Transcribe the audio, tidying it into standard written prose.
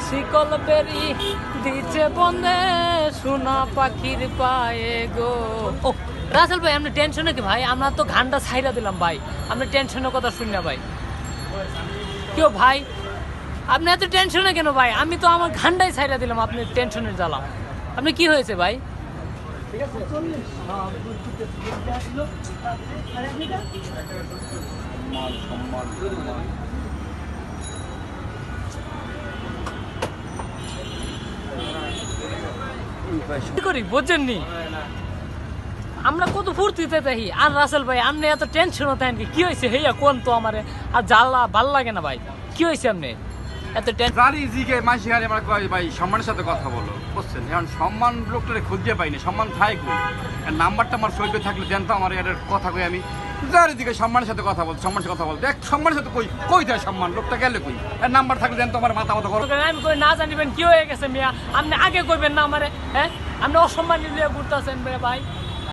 শিকল বেরি দিচ্ছে বন্ধে সোনা পাখির পায়ে গো। ও রাসেল ভাই, আপনি টেনশনে কি ভাই? আমরা তো ঘানটা ছাইরা দিলাম ভাই, আপনি টেনশনের কথা শুন না ভাই। কেউ ভাই আপনি এত টেনশনে কেন ভাই? আমি তো আমার ঘানটাই ছাইরা দিলাম, আপনি টেনশনের জ্বালা। আপনি কি হয়েছে ভাই? কি করি বুঝছেননি? আমরা কত ফুর্তিতে থাকি। আর রাসেল ভাই আপনি এত টেনশনও থাকেন কি হয়েছে? হেয়া কোন তো আমারে আর জ্বালা ভাল লাগে না ভাই। কি হয়েছে আপনি এত টেনশন? গাড়ি জিকে মাসি হারে আমরা কয় ভাই সম্মানের সাথে কথা বলো, বুঝছেন? এখন সম্মান লোকটারে খুঁজে পাইনি, সম্মান খাই কই? এর নাম্বারটা আমার সইবে থাকলে দেন তো আমার, এর কথা কই আমি যার দিকে সম্মানের সাথে কথা বলতে, সম্মানের সাথে কথা বলতে, এক সম্মানের সাথে কই কই দেয় সম্মান? লোকটা গেলে কই? এর নাম্বার থাকলে দেন তো আমার, মাথা মতো করো। আমি কই না জানিবেন কি হয়ে গেছে মিয়া? আপনি আগে কইবেন না আমারে? হ্যাঁ, আপনি অসম্মান নিয়ে ঘুরতেছেন ভাই।